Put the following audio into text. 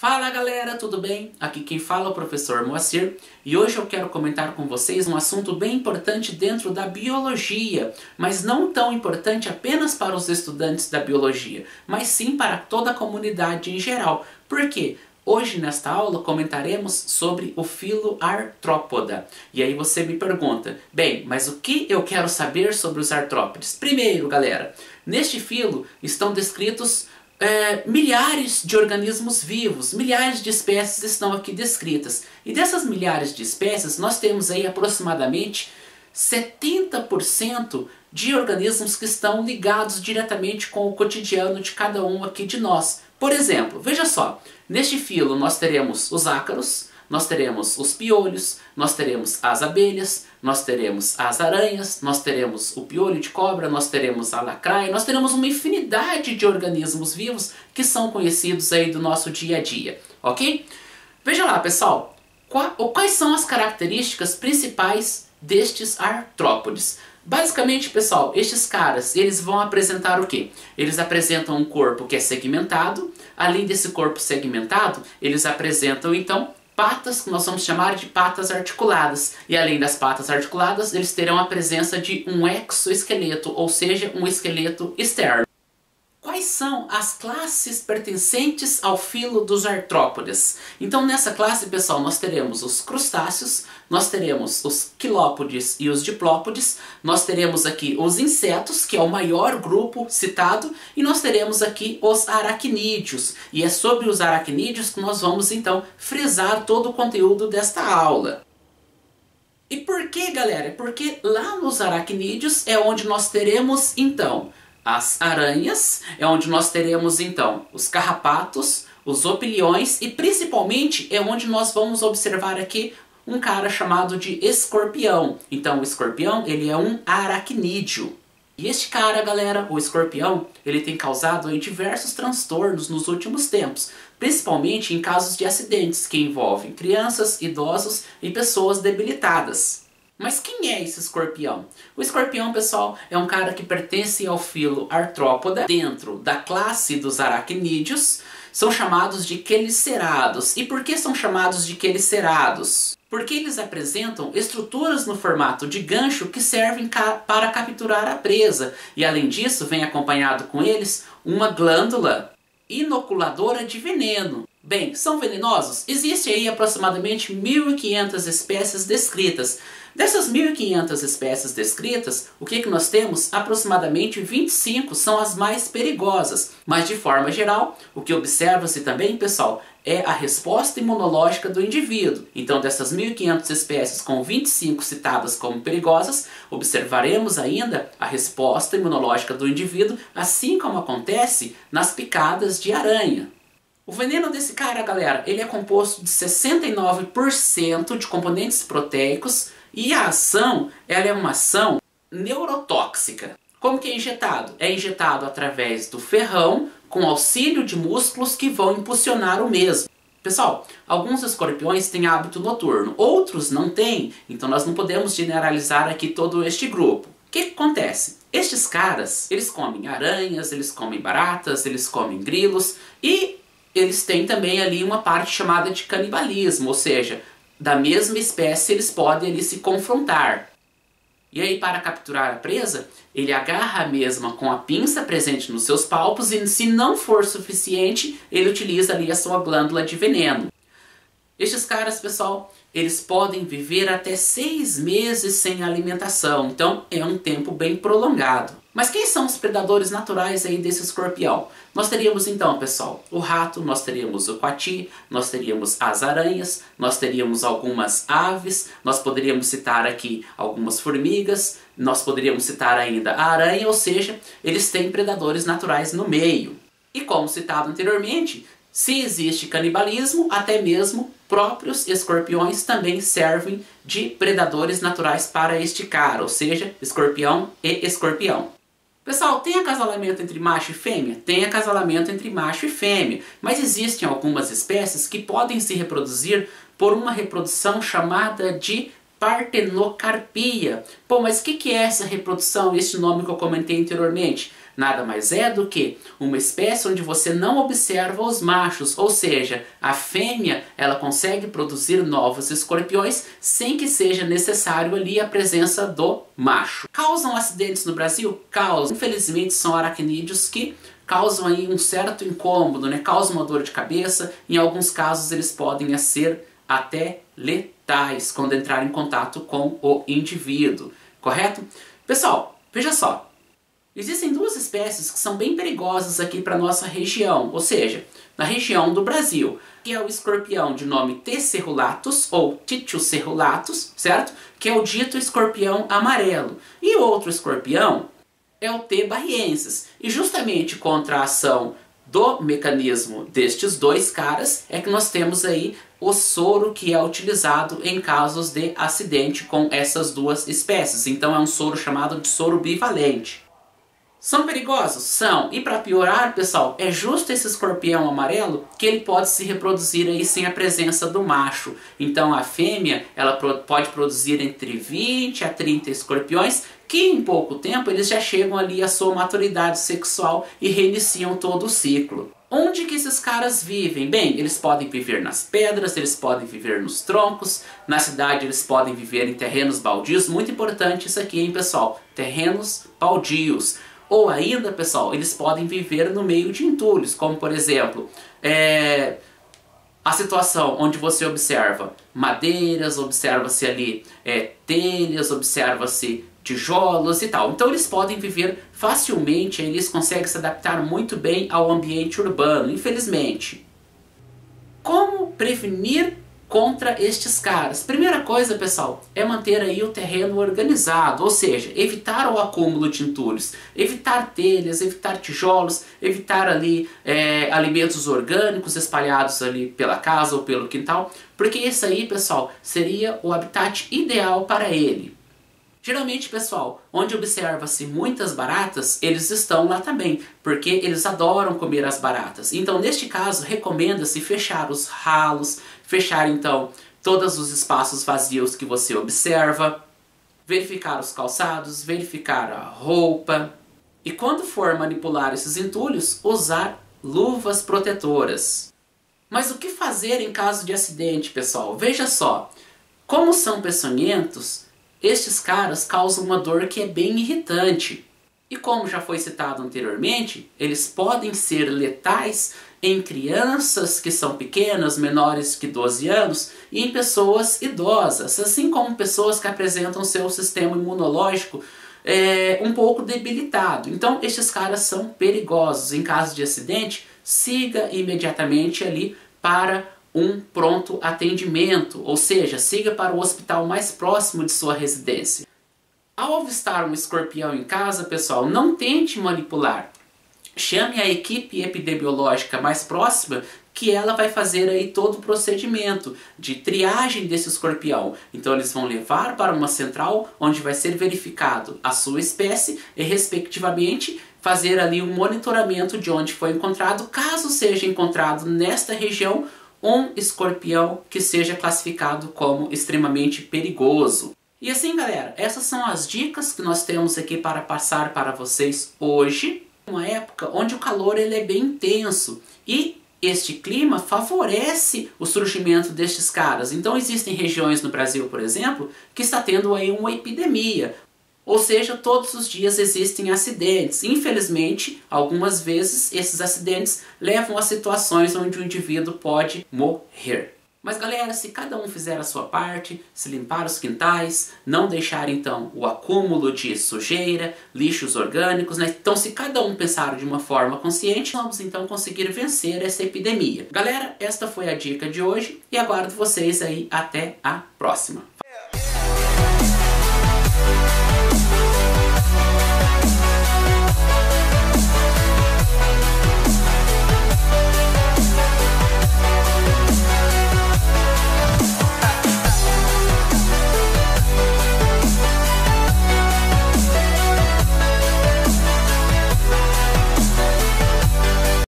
Fala galera, tudo bem? Aqui quem fala é o professor Moacir e hoje eu quero comentar com vocês um assunto bem importante dentro da biologia, mas não tão importante apenas para os estudantes da biologia, mas sim para toda a comunidade em geral. Por quê? Hoje nesta aula comentaremos sobre o filo artrópoda. E aí você me pergunta, bem, mas o que eu quero saber sobre os artrópodes? Primeiro, galera, neste filo estão descritos milhares de organismos vivos, milhares de espécies estão aqui descritas. E dessas milhares de espécies, nós temos aí aproximadamente 70% de organismos que estão ligados diretamente com o cotidiano de cada um aqui de nós. Por exemplo, veja só, neste filo nós teremos os ácaros, nós teremos os piolhos, nós teremos as abelhas, nós teremos as aranhas, nós teremos o piolho de cobra, nós teremos a lacraia, nós teremos uma infinidade de organismos vivos que são conhecidos aí do nosso dia a dia, ok? Veja lá, pessoal, quais são as características principais destes artrópodes? Basicamente, pessoal, estes caras, eles vão apresentar o quê? Eles apresentam um corpo que é segmentado, além desse corpo segmentado, eles apresentam então patas, que nós vamos chamar de patas articuladas. E além das patas articuladas, eles terão a presença de um exoesqueleto, ou seja, um esqueleto externo. Quais são as classes pertencentes ao filo dos artrópodes? Então nessa classe, pessoal, nós teremos os crustáceos, nós teremos os quilópodes e os diplópodes, nós teremos aqui os insetos, que é o maior grupo citado, e nós teremos aqui os aracnídeos. E é sobre os aracnídeos que nós vamos então frisar todo o conteúdo desta aula. E por que, galera? Porque lá nos aracnídeos é onde nós teremos então as aranhas, é onde nós teremos então os carrapatos, os opiliões e principalmente é onde nós vamos observar aqui um cara chamado de escorpião. Então o escorpião, ele é um aracnídeo. E este cara, galera, o escorpião, ele tem causado aí diversos transtornos nos últimos tempos, principalmente em casos de acidentes que envolvem crianças, idosos e pessoas debilitadas. Mas quem é esse escorpião? O escorpião, pessoal, é um cara que pertence ao filo artrópoda. Dentro da classe dos aracnídeos, são chamados de quelicerados. E por que são chamados de quelicerados? Porque eles apresentam estruturas no formato de gancho que servem para capturar a presa. E além disso, vem acompanhado com eles uma glândula inoculadora de veneno. Bem, são venenosos? Existe aí aproximadamente 1.500 espécies descritas. Dessas 1.500 espécies descritas, o que nós temos? Aproximadamente 25 são as mais perigosas. Mas de forma geral, o que observa-se também, pessoal, é a resposta imunológica do indivíduo. Então dessas 1.500 espécies com 25 citadas como perigosas, observaremos ainda a resposta imunológica do indivíduo, assim como acontece nas picadas de aranha. O veneno desse cara, galera, ele é composto de 69% de componentes proteicos e a ação, ela é uma ação neurotóxica. Como que é injetado? É injetado através do ferrão com auxílio de músculos que vão impulsionar o mesmo. Pessoal, alguns escorpiões têm hábito noturno, outros não têm, então nós não podemos generalizar aqui todo este grupo. O que acontece? Estes caras, eles comem aranhas, eles comem baratas, eles comem grilos e eles têm também ali uma parte chamada de canibalismo, ou seja, da mesma espécie eles podem ali se confrontar. E aí para capturar a presa, ele agarra a mesma com a pinça presente nos seus palpos e se não for suficiente, ele utiliza ali a sua glândula de veneno. Estes caras, pessoal, eles podem viver até 6 meses sem alimentação, então é um tempo bem prolongado. Mas quem são os predadores naturais aí desse escorpião? Nós teríamos então, pessoal, o rato, nós teríamos o coati, nós teríamos as aranhas, nós teríamos algumas aves, nós poderíamos citar aqui algumas formigas, nós poderíamos citar ainda a aranha, ou seja, eles têm predadores naturais no meio. E como citado anteriormente, se existe canibalismo, até mesmo próprios escorpiões também servem de predadores naturais para este cara, ou seja, escorpião e escorpião. Pessoal, tem acasalamento entre macho e fêmea? Tem acasalamento entre macho e fêmea, mas existem algumas espécies que podem se reproduzir por uma reprodução chamada de partenocarpia. Pô, mas o que é essa reprodução, esse nome que eu comentei anteriormente? nada mais é do que uma espécie onde você não observa os machos, ou seja, a fêmea ela consegue produzir novos escorpiões sem que seja necessário ali a presença do macho. Causam acidentes no Brasil? Causam. Infelizmente são aracnídeos que causam aí um certo incômodo, né? Causam uma dor de cabeça, em alguns casos eles podem ser até letais quando entrar em contato com o indivíduo, correto? Pessoal, veja só, existem duas espécies que são bem perigosas aqui para nossa região, ou seja, na região do Brasil, que é o escorpião de nome T. cerulatus ou Titius cerulatus, certo? Que é o dito escorpião amarelo. E o outro escorpião é o T. barriensis. E justamente contra a ação do mecanismo destes dois caras é que nós temos aí o soro que é utilizado em casos de acidente com essas duas espécies. Então é um soro chamado de soro bivalente. São perigosos? São. E para piorar, pessoal, é justo esse escorpião amarelo que ele pode se reproduzir aí sem a presença do macho. Então a fêmea ela pode produzir entre 20 a 30 escorpiões que em pouco tempo eles já chegam ali à sua maturidade sexual e reiniciam todo o ciclo. Onde que esses caras vivem? Bem, eles podem viver nas pedras, eles podem viver nos troncos, na cidade eles podem viver em terrenos baldios. Muito importante isso aqui, hein, pessoal? Terrenos baldios. Ou ainda, pessoal, eles podem viver no meio de entulhos, como por exemplo, a situação onde você observa madeiras, observa-se ali telhas, observa-se tijolos e tal. Então eles podem viver facilmente, eles conseguem se adaptar muito bem ao ambiente urbano, infelizmente. Como prevenir contra estes caras? Primeira coisa, pessoal, é manter aí o terreno organizado, ou seja, evitar o acúmulo de entulhos, evitar telhas, evitar tijolos, evitar ali alimentos orgânicos espalhados ali pela casa ou pelo quintal, porque esse aí, pessoal, seria o habitat ideal para ele. Geralmente, pessoal, onde observa-se muitas baratas, eles estão lá também, porque eles adoram comer as baratas. Então, neste caso, recomenda-se fechar os ralos, fechar, então, todos os espaços vazios que você observa, verificar os calçados, verificar a roupa. E quando for manipular esses entulhos, usar luvas protetoras. Mas o que fazer em caso de acidente, pessoal? Veja só, como são peçonhentos, estes caras causam uma dor que é bem irritante. E como já foi citado anteriormente, eles podem ser letais em crianças que são pequenas, menores que 12 anos, e em pessoas idosas, assim como pessoas que apresentam seu sistema imunológico um pouco debilitado. Então estes caras são perigosos. Em caso de acidente, siga imediatamente ali para um pronto atendimento, ou seja, siga para o hospital mais próximo de sua residência. Ao avistar um escorpião em casa, pessoal, não tente manipular. Chame a equipe epidemiológica mais próxima, que ela vai fazer aí todo o procedimento de triagem desse escorpião. Então eles vão levar para uma central onde vai ser verificado a sua espécie e, respectivamente, fazer ali um monitoramento de onde foi encontrado, caso seja encontrado nesta região um escorpião que seja classificado como extremamente perigoso. E assim, galera, essas são as dicas que nós temos aqui para passar para vocês hoje. Uma época onde o calor ele é bem intenso e este clima favorece o surgimento destes caras. Então existem regiões no Brasil, por exemplo, que está tendo aí uma epidemia. Ou seja, todos os dias existem acidentes. Infelizmente, algumas vezes esses acidentes levam a situações onde o indivíduo pode morrer. Mas galera, se cada um fizer a sua parte, se limpar os quintais, não deixar então o acúmulo de sujeira, lixos orgânicos, né? Então se cada um pensar de uma forma consciente, vamos então conseguir vencer essa epidemia. Galera, esta foi a dica de hoje e aguardo vocês aí até a próxima.